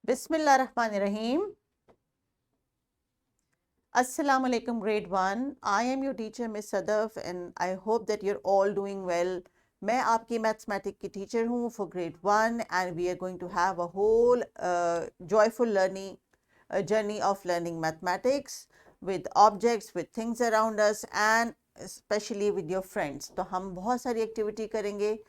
Bismillahirrahmanirrahim. Assalamu alaikum grade 1. I am your teacher Miss Sadaf and I hope that you're all doing well. मैं आपकी mathematics की teacher हूँ for grade 1 and we are going to have a whole joyful learning journey of learning mathematics with objects, with things around us and especially with your friends. तो हम बहुत सारी activity करेंगे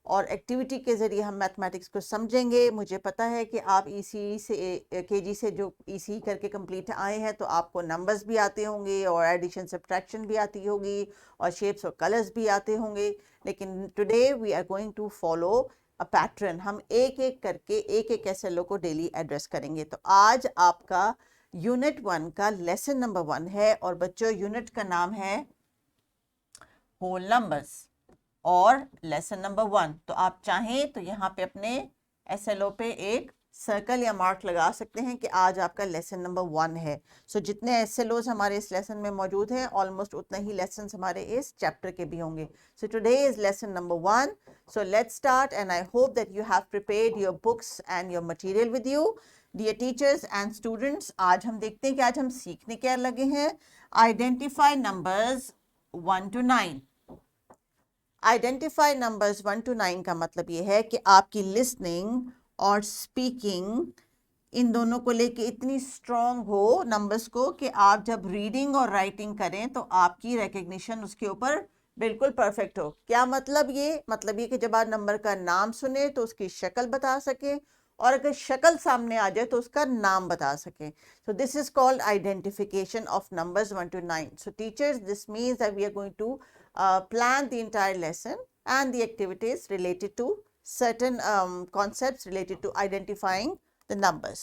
और एक्टिविटी के ज़रिए हम मैथमेटिक्स को समझेंगे। मुझे पता है कि आप ईसी से केजी से जो ईसी करके कंप्लीट आए हैं तो आपको नंबर्स भी आते होंगे और एडिशन सब्ट्रैक्शन भी आती होगी और शेप्स और कलर्स भी आते होंगे, लेकिन today we are going to follow a pattern. हम एक एक करके एक एक एसएलओ को डेली एड्रेस करेंगे। तो आज आपका यूनिट 1 का लेसन नंबर 1 है और बच्चों यूनिट का नाम है होल नंबर्स और लेसन नंबर 1। तो आप चाहें तो यहाँ पे अपने एसएलओ पे एक सर्कल या मार्क लगा सकते हैं कि आज आपका लेसन नंबर 1 है। सो जितने एसएलओज हमारे इस लेसन में मौजूद हैं ऑलमोस्ट उतने ही लेसन हमारे इस चैप्टर के भी होंगे। So today is lesson number 1। So let's start and I hope that you have prepared your books and your material with you. Dear teachers and students, आज हम देखते हैं कि आज हम सीखने क्या लगे हैं। Identify numbers 1 to 9। Identify numbers 1 to 9 का मतलब ये है कि आपकी लिसनिंग और स्पीकिंग इन दोनों को लेके इतनी स्ट्रांग हो नंबर्स को कि आप जब रीडिंग और राइटिंग करें तो आपकी रिकग्निशन उसके ऊपर बिल्कुल परफेक्ट हो। क्या मतलब ये कि जब आप नंबर का नाम सुने तो उसकी शक्ल बता सके और अगर शक्ल सामने आ जाए तो उसका नाम बता सके। So this is called identification of numbers 1 to 9। So teachers, this means that we are going to plan the entire lesson and the activities related to certain concepts related to identifying the numbers.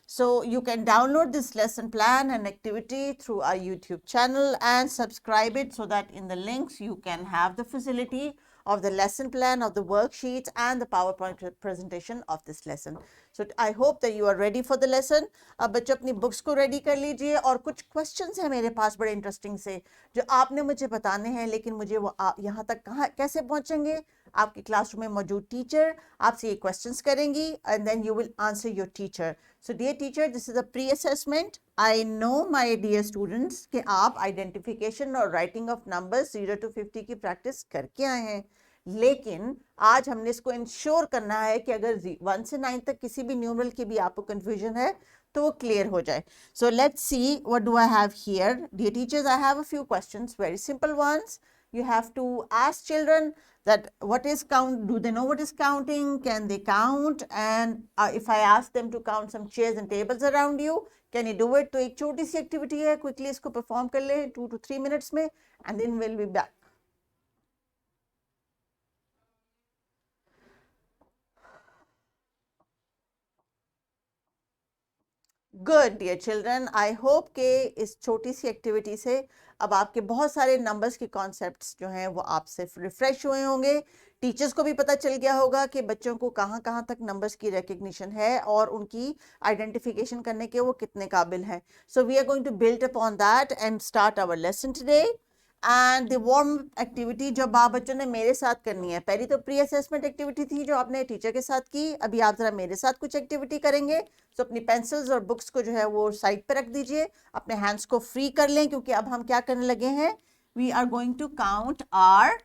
So you can download this lesson plan and activity through our YouTube channel and subscribe it so that in the links you can have the facility of the lesson plan, of the worksheets and the PowerPoint presentation of this lesson. So I hope that you are ready for the lesson. अब बच्चों अपनी books को ready कर लीजिए और कुछ questions हैं मेरे पास बड़े इंटरेस्टिंग से जो आपने मुझे बताने हैं, लेकिन मुझे वो यहाँ तक कहाँ कैसे पहुँचेंगे। आपकी क्लासरूम में मौजूद टीचर आपसे ये क्वेश्चंस करेंगी and then you will answer your teacher. So dear teacher, this is a pre assessment. I know my dear students कि आप आइडेंटिफिकेशन और राइटिंग ऑफ नंबर्स 0 to 50 की प्रैक्टिस करके आए हैं, लेकिन आज हमने इसको इंश्योर करना है कि अगर 1 से 9 तक किसी भी न्यूमरल की भी आपको कंफ्यूजन है तो वो क्लियर हो जाए। So let's see what do I have here. Dear teachers, I have a few questions, very simple ones. You have to ask children that what is count, do they know what is counting, can they count, and if I ask them to count some chairs and tables around you, can you do it? तो एक छोटी सी activity है, quickly इसको perform कर ले 2 to 3 minutes में and then we'll be back. Good dear children, I hope के इस छोटी सी एक्टिविटी से अब आपके बहुत सारे नंबर्स के कॉन्सेप्ट्स जो हैं वो आपसे रिफ्रेश हुए होंगे। टीचर्स को भी पता चल गया होगा कि बच्चों को कहाँ कहाँ तक नंबर्स की रिकग्निशन है और उनकी आइडेंटिफिकेशन करने के वो कितने काबिल हैं। So we are going to build upon that and start our lesson today. And the warm activity जो आप बच्चों ने मेरे साथ करनी है, पहली तो प्री असेसमेंट एक्टिविटी थी जो आपने टीचर के साथ की, अभी आप जरा मेरे साथ कुछ एक्टिविटी करेंगे। तो अपनी पेंसिल्स और बुक्स को जो है वो साइड पे रख दीजिए, अपने हैंड्स को फ्री कर लें क्योंकि अब हम क्या करने लगे हैं, we are going to count our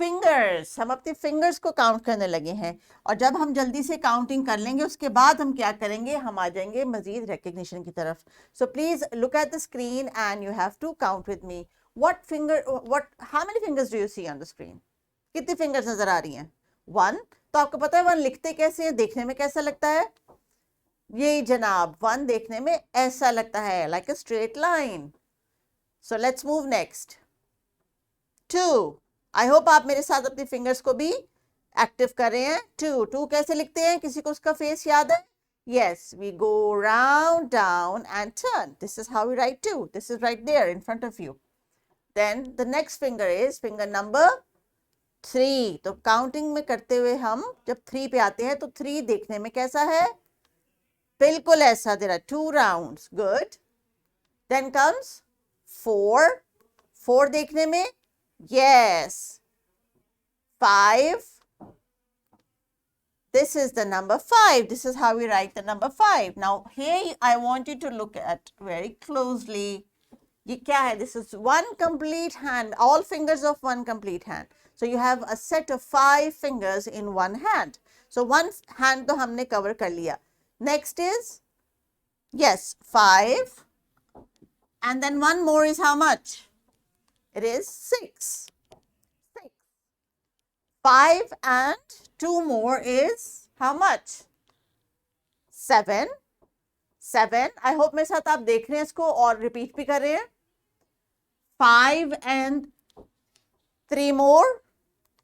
fingers. हम अपने फिंगर्स को काउंट करने लगे हैं और जब हम जल्दी से काउंटिंग कर लेंगे उसके बाद हम क्या करेंगे, हम आ जाएंगे मजीद रिकग्निशन की तरफ। So please look at the screen and you have to count with me. how many fingers do you see on the screen? कितनी फिंगर्स नजर आ रही हैं? 1। तो आपको पता है 1 लिखते कैसे हैं, देखने में कैसा लगता है? ये जनाब 1 देखने में ऐसा लगता है, like a straight line. So let's move next. 2. I hope आप मेरे साथ अपनी फिंगर्स को भी एक्टिव कर रहे हैं। 2 कैसे लिखते हैं, किसी को उसका फेस याद है? Yes, we go round, down and turn. This is how we write 2. This is right there in front of you. Then the next finger is finger number 3. तो काउंटिंग में करते हुए हम जब 3 पे आते हैं तो 3 देखने में कैसा है? बिल्कुल ऐसा। there are 2 rounds. Good. Then comes 4. 4 देखने में, yes. 5. this is the number 5. This is how we write the number 5. Now here I want you to look at very closely. ये क्या है? This is one complete hand, all fingers of one complete hand. So you have a set of 5 fingers in one hand. So one hand तो हमने cover कर लिया. Next is, yes, 5. And then one more is how much? It is 6. 6. 5 and 2 more is how much? 7. 7. I hope मेरे साथ आप देख रहे हैं इसको और repeat भी कर रहे हैं. 5 and 3 more,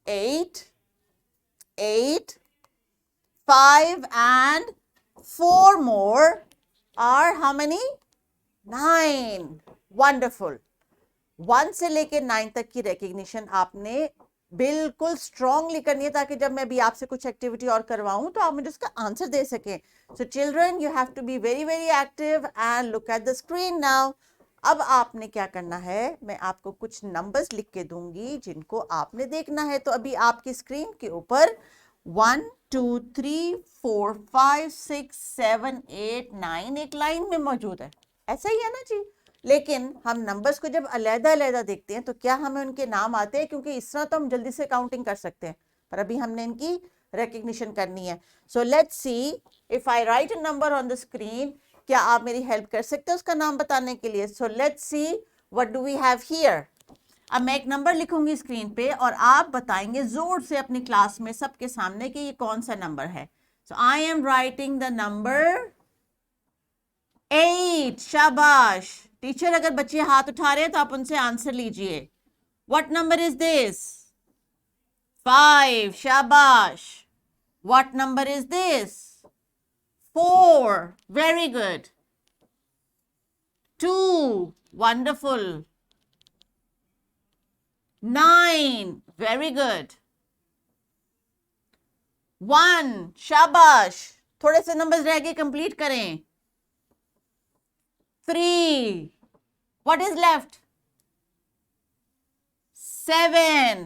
8. 8. 5 and 4 more are how many? 9. Wonderful. 1 से लेके 9 तक की recognition आपने बिल्कुल स्ट्रांगली करनी है ताकि जब मैं भी आपसे कुछ एक्टिविटी और करवाऊं तो आप मुझे उसका आंसर दे सकें. So children, you have to be very very active and look at the screen now. अब आपने क्या करना है, मैं आपको कुछ नंबर्स लिख के दूंगी जिनको आपने देखना है. तो अभी आपकी स्क्रीन के ऊपर 1 2 3 4 5 6 7 8 9 एक लाइन में मौजूद है. ऐसा ही है ना जी. लेकिन हम नंबर्स को जब अलग-अलग देखते हैं तो क्या हमें उनके नाम आते हैं? क्योंकि इस तरह तो हम जल्दी से काउंटिंग कर सकते हैं, पर अभी हमने इनकी रिकग्निशन करनी है. सो let's C, if I right a number on the screen, क्या आप मेरी हेल्प कर सकते हैं उसका नाम बताने के लिए? So let's see what do we have here. अब मैं एक नंबर लिखूंगी स्क्रीन पे और आप बताएंगे जोर से अपनी क्लास में सबके सामने कि ये कौन सा नंबर है. So I am writing the number 8. शाबाश. टीचर, अगर बच्चे हाथ उठा रहे हैं तो आप उनसे आंसर लीजिए. What number is this? 5. शाबाश. What number is this? 4. Very good. 2. Wonderful. 9. Very good. 1. शाबाश. थोड़े से नंबर्स रह गए, कंप्लीट करें. 3. What is left? 7.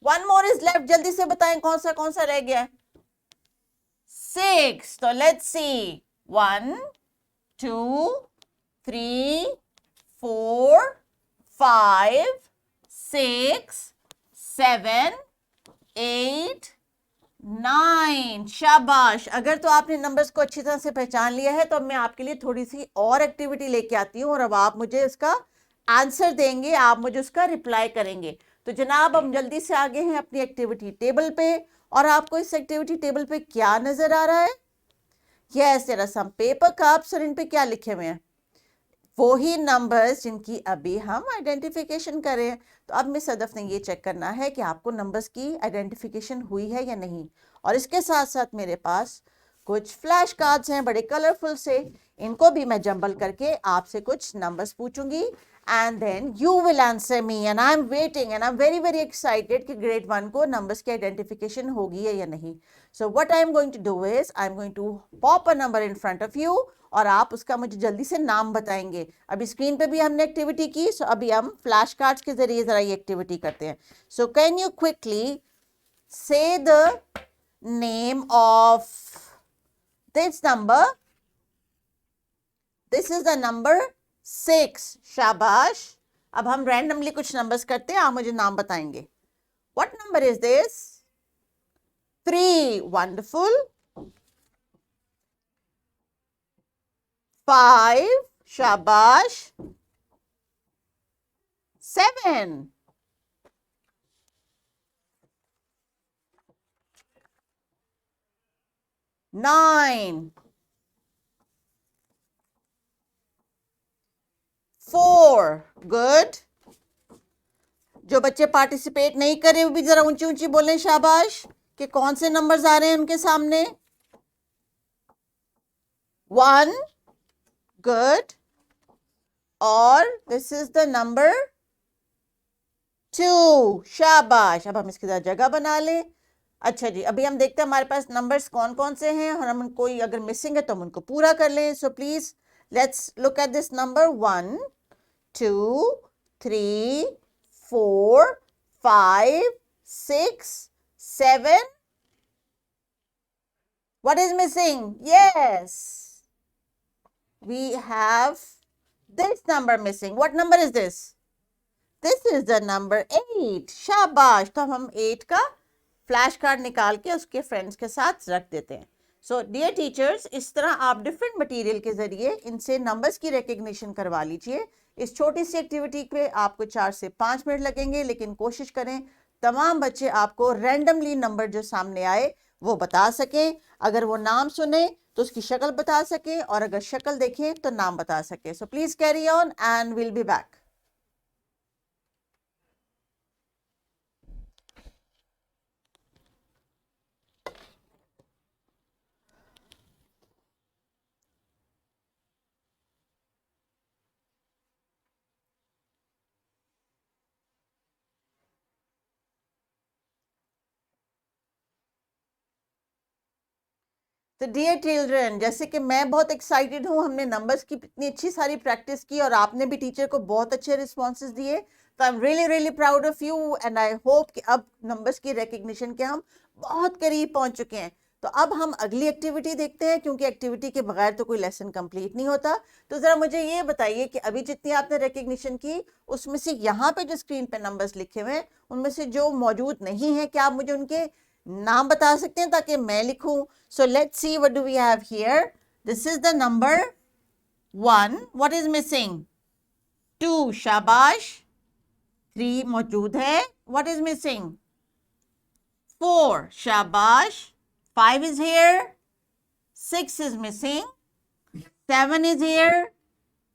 One more is left. जल्दी से बताएं कौन सा रह गया. 6. तो let's see. 1 2 3 4 5 6 7 8 9. शाबाश. अगर तो आपने नंबर्स को अच्छी तरह से पहचान लिया है तो मैं आपके लिए थोड़ी सी और एक्टिविटी लेके आती हूँ और अब आप मुझे उसका आंसर देंगे, आप मुझे उसका रिप्लाई करेंगे. तो जनाब, हम जल्दी से आगे हैं अपनी एक्टिविटी टेबल पे. और आपको इस एक्टिविटी टेबल पे क्या नजर आ रहा है? Yes, there are some paper cups और इन पे क्या लिखे हुए हैं? वो ही नंबर्स जिनकी अभी हम आइडेंटिफिकेशन करें. तो अब मिस सदफ ने ये चेक करना है कि आपको नंबर्स की आइडेंटिफिकेशन हुई है या नहीं. और इसके साथ साथ मेरे पास कुछ फ्लैश कार्ड्स हैं बड़े कलरफुल से. इनको भी मैं जंबल करके आपसे कुछ नंबर्स पूछूंगी and then you will answer me and I am waiting and I am very very excited कि grade 1 को numbers की identification होगी या नहीं. So what I am going to do is I am going to pop a number in front of you और आप उसका मुझे जल्दी से नाम बताएंगे. अभी स्क्रीन पे भी हमने एक्टिविटी की, so अभी हम फ्लैश कार्ड्स के जरिए जरा ये एक्टिविटी करते हैं. So can you quickly say the name of this number? This is the number 6. शाबाश. अब हम रैंडमली कुछ नंबर्स करते हैं, आप मुझे नाम बताएंगे. What number is this? 3. Wonderful. 5. शाबाश. 7. 9. 4. गुड. जो बच्चे पार्टिसिपेट नहीं कर रहे वो भी जरा ऊंची ऊंची बोलें शाबाश कि कौन से नंबर्स आ रहे हैं उनके सामने. 1. गुड. और दिस इज द नंबर 2. शाबाश. अब हम इसकी जगह बना लें. अच्छा जी, अभी हम देखते हैं हमारे पास नंबर्स कौन कौन से हैं और हम कोई अगर मिसिंग है तो हम उनको पूरा कर लें. So please let's look at this number. 1 2 3 4 5 6 7 What is missing? Yes, we have this number missing. What number is this? This is the number 8. शाबाश. तो हम 8 का फ्लैश कार्ड निकाल के उसके फ्रेंड्स के साथ रख देते हैं. सो डियर टीचर्स, इस तरह आप डिफरेंट मटेरियल के जरिए इनसे नंबर्स की रिकग्निशन करवा लीजिए. इस छोटी सी एक्टिविटी पे आपको 4 से 5 मिनट लगेंगे, लेकिन कोशिश करें तमाम बच्चे आपको रैंडमली नंबर जो सामने आए वो बता सकें. अगर वो नाम सुने तो उसकी शक्ल बता सकें, और अगर शक्ल देखें तो नाम बता सकें. So please carry on and will be back. तो डियर चिल्ड्रन, जैसे कि मैं बहुत एक्साइटेड हूँ, हमने नंबर्स की इतनी अच्छी सारी प्रैक्टिस की और आपने भी टीचर को बहुत अच्छे रिस्पॉन्सेज दिए. तो I am really really proud of you and I hope कि अब नंबर्स की रिकग्निशन के हम बहुत करीब पहुंच चुके हैं. तो अब हम अगली एक्टिविटी देखते हैं, क्योंकि एक्टिविटी के बगैर तो कोई लेसन कंप्लीट नहीं होता. तो ज़रा मुझे ये बताइए कि अभी जितनी आपने रिकग्निशन की उसमें से यहाँ पे जो स्क्रीन पे नंबर्स लिखे हुए हैं उनमें से जो मौजूद नहीं है, क्या आप मुझे उनके नाम बता सकते हैं ताकि मैं लिखूं. So let's see, what do we have here? This is the number 1. What is missing? 2. शाबाश. 3 मौजूद है. What is missing? 4. शाबाश. 5 is here. 6 is missing. 7 is here.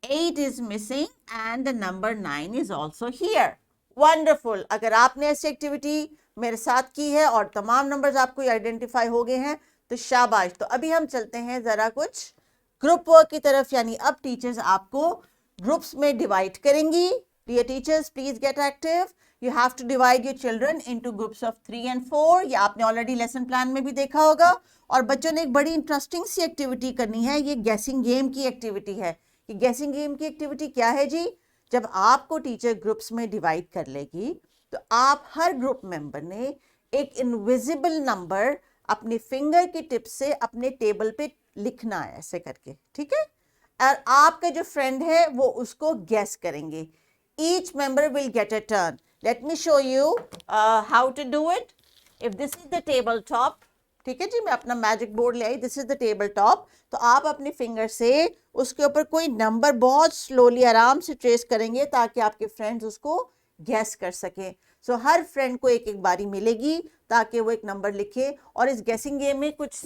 8 is missing. And the number 9 is also here. Wonderful. अगर आपने ऐसी activity मेरे साथ की है और तमाम नंबर्स आपको आइडेंटिफाई हो गए हैं तो शाबाश. तो अभी हम चलते हैं जरा कुछ ग्रुप वर्क की तरफ, यानी अब टीचर्स आपको ग्रुप्स में डिवाइड करेंगी. Dear teachers, please get active. You have to divide your children into groups of 3 and 4. ये आपने ऑलरेडी लेसन प्लान में भी देखा होगा. और बच्चों ने एक बड़ी इंटरेस्टिंग सी एक्टिविटी करनी है. ये गैसिंग गेम की एक्टिविटी है. ये गैसिंग गेम की एक्टिविटी क्या है जी? जब आपको टीचर ग्रुप्स में डिवाइड कर लेगी तो आप हर ग्रुप मेंबर ने एक इनविजिबल नंबर अपनी फिंगर की टिप से अपने टेबल पे लिखना है, ऐसे करके, ठीक है? और आपका जो फ्रेंड है वो उसको गैस करेंगे. Each member will get a turn. Let me show you how to do it. If this is the table top, ठीक है जी, मैं अपना मैजिक बोर्ड ले आई. This is the table top. तो आप अपनी फिंगर से उसके ऊपर कोई नंबर बहुत स्लोली आराम से ट्रेस करेंगे ताकि आपके फ्रेंड्स उसको गैस कर सकें. सो हर फ्रेंड को एक एक बारी मिलेगी ताकि वो एक नंबर लिखे. और इस गैसिंग गेम में कुछ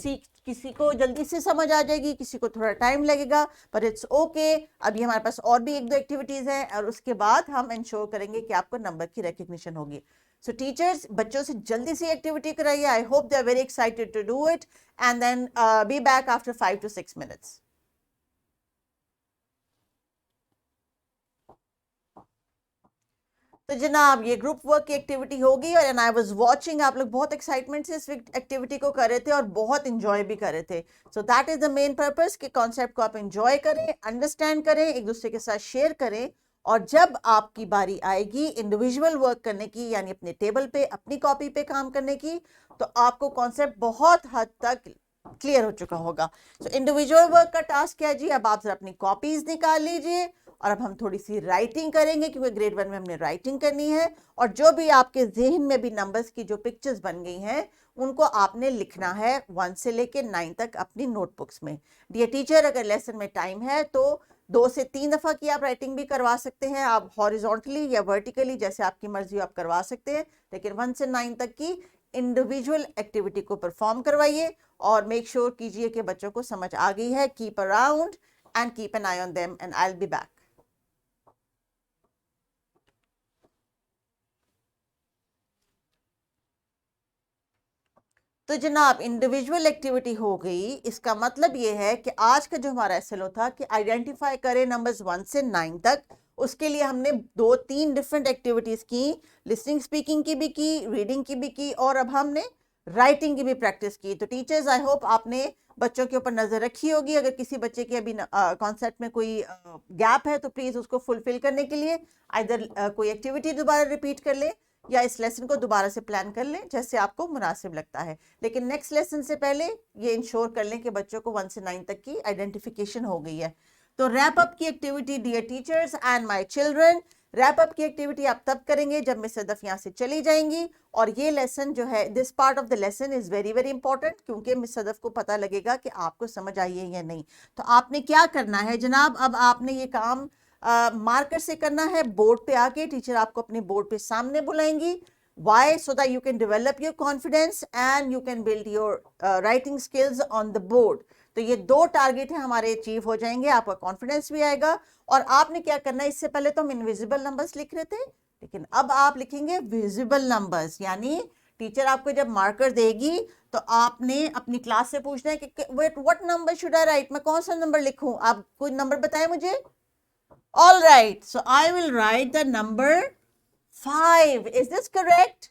किसी को जल्दी से समझ आ जाएगी, किसी को थोड़ा टाइम लगेगा, पर इट्स ओके. अभी हमारे पास और भी 1-2 एक्टिविटीज हैं और उसके बाद हम इंश्योर करेंगे कि आपको नंबर की रिकग्निशन होगी. सो टीचर्स, बच्चों से जल्दी से एक्टिविटी कराइए. I hope they are very excited to do it and then be back after 5 to 6 minutes. तो जनाब, ये ग्रुप वर्क की एक्टिविटी होगी और आई वाज वाचिंग, आप लोग बहुत एक्साइटमेंट से इस एक्टिविटी को कर रहे थे और बहुत इंजॉय भी कर रहे थे. So that is the main purpose कि कॉन्सेप्ट को आप इंजॉय करें, अंडरस्टैंड करें, एक दूसरे के साथ शेयर करें. और जब आपकी बारी आएगी इंडिविजुअल वर्क करने की, यानी अपने टेबल पे अपनी कॉपी पे काम करने की, तो आपको कॉन्सेप्ट बहुत हद तक क्लियर हो चुका होगा. सो इंडिविजुअल वर्क का टास्क क्या है जी? अब आप जरा अपनी कॉपीज निकाल लीजिए और अब हम थोड़ी सी राइटिंग करेंगे, क्योंकि ग्रेड 1 में हमने राइटिंग करनी है. और जो भी आपके जहन में भी नंबर्स की जो पिक्चर्स बन गई हैं उनको आपने लिखना है 1 से लेके 9 तक अपनी नोटबुक्स में. डियर टीचर, अगर लेसन में टाइम है तो 2 से 3 दफ़ा की आप राइटिंग भी करवा सकते हैं. आप हॉरिजॉन्टली या वर्टिकली, जैसे आपकी मर्जी हो, आप करवा सकते हैं. लेकिन 1 से 9 तक की इंडिविजुअल एक्टिविटी को परफॉर्म करवाइए और मेक श्योर कीजिए कि बच्चों को समझ आ गई है. Keep around and keep an I on them and I will be back. तो जनाब, इंडिविजुअल एक्टिविटी हो गई. इसका मतलब ये है कि आज का जो हमारा एसएलओ था कि आइडेंटिफाई करें नंबर्स 1 से 9 तक. उसके लिए हमने 2-3 डिफरेंट एक्टिविटीज की. लिसनिंग स्पीकिंग की भी की, रीडिंग की भी की, और अब हमने राइटिंग की भी प्रैक्टिस की. तो टीचर्स, आई होप आपने बच्चों के ऊपर नजर रखी होगी. अगर किसी बच्चे के अभी कॉन्सेप्ट में कोई गैप है तो प्लीज उसको फुलफिल करने के लिए आइदर कोई एक्टिविटी दोबारा रिपीट कर ले या इस लेसन को दोबारा से प्लान कर लें जैसे आपको मुनासिब लगता है, लेकिन नेक्स्ट लेसन से पहले ये इंश्योर कर लें कि बच्चों को 1 से 9 तक की आइडेंटिफिकेशन हो गई है। तो रैप अप की activity dear teachers and my children, wrap up की एक्टिविटी आप तब करेंगे जब मिस सदफ यहाँ से चली जाएंगी, और ये लेसन जो है, this part of the lesson is very very important, क्योंकि मिस सदफ को पता लगेगा कि आपको समझ आई है या नहीं। तो आपने क्या करना है जनाब, अब आपने ये काम मार्कर से करना है, बोर्ड पे आके टीचर आपको अपने बोर्ड पे सामने बुलाएंगी। Why? So that you can develop your confidence and you can build your writing skills on the board. तो ये 2 टारगेट है हमारे अचीव हो जाएंगे, आपका कॉन्फिडेंस भी आएगा। और आपने क्या करना है, इससे पहले तो हम इनविजिबल नंबर्स लिख रहे थे, लेकिन अब आप लिखेंगे विजिबल नंबर्स, यानी टीचर आपको जब मार्कर देगी तो आपने अपनी क्लास से पूछना है कि wait what number should I write, मैं कौन सा नंबर लिखूं, आप कोई नंबर बताएं मुझे। All right, so I will write the number 5. Is this correct?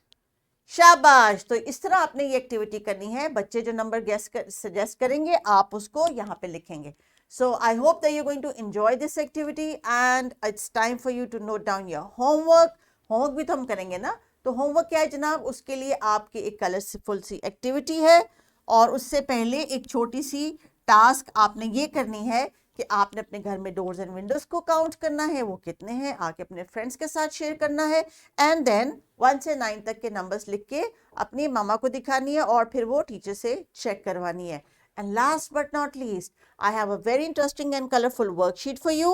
शाबाश। तो इस तरह आपने ये एक्टिविटी करनी है, बच्चे जो नंबर सजेस्ट करेंगे आप उसको यहाँ पे लिखेंगे। So I hope that you're going to enjoy this activity and it's time for you to note down your homework. Homework भी तो हम करेंगे ना, तो होमवर्क क्या है जनाब, उसके लिए आपकी एक कलरफुल सी एक्टिविटी है, और उससे पहले एक छोटी सी टास्क आपने ये करनी है कि आपने अपने घर में डोर्स एंड विंडोज को काउंट करना है, वो कितने हैं आके अपने फ्रेंड्स के साथ शेयर करना है, एंड देन 1 से 9 तक के नंबर्स लिख के अपनी मामा को दिखानी है और फिर वो टीचर से चेक करवानी है। And last but not least, I have a very interesting and colourful worksheet for you.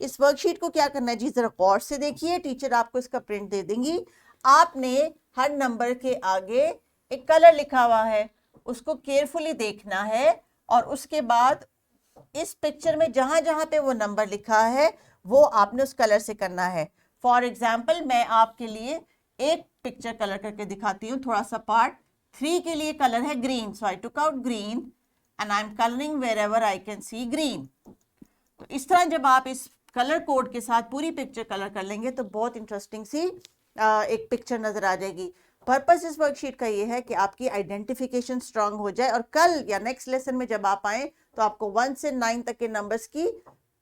इस वर्कशीट को क्या करना है जी, जरा गौर से देखिए, टीचर आपको इसका प्रिंट दे देंगी। आपने हर नंबर के आगे एक कलर लिखा हुआ है, उसको केयरफुली देखना है, और उसके बाद इस पिक्चर में जहां जहां पे वो नंबर लिखा है वो आपने उस कलर से करना है। फॉर एग्जाम्पल मैं आपके लिए एक पिक्चर कलर करके दिखाती हूँ, थोड़ा सा पार्ट। 3 के लिए कलर है green, so I took out green and I am colouring wherever I can see green. तो इस तरह जब आप इस कलर कोड के साथ पूरी पिक्चर कलर कर लेंगे तो बहुत इंटरेस्टिंग सी एक पिक्चर नजर आ जाएगी। पर्पस इस वर्कशीट का ये है कि आपकी आइडेंटिफिकेशन स्ट्रांग हो जाए, और कल या नेक्स्ट लेसन में जब आप आए तो आपको 1 से 9 तक के नंबर्स की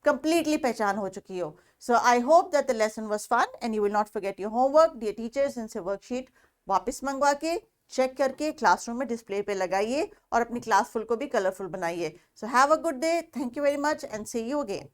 कंप्लीटली पहचान हो चुकी हो। So I hope that the lesson was fun and you will not forget your homework. Dear teachers, इनसे वर्कशीट वापस मंगवा के चेक करके क्लासरूम में डिस्प्ले पे लगाइए और अपनी क्लास फुल को भी कलरफुल बनाइए। So have a good day, thank you very much and see you again.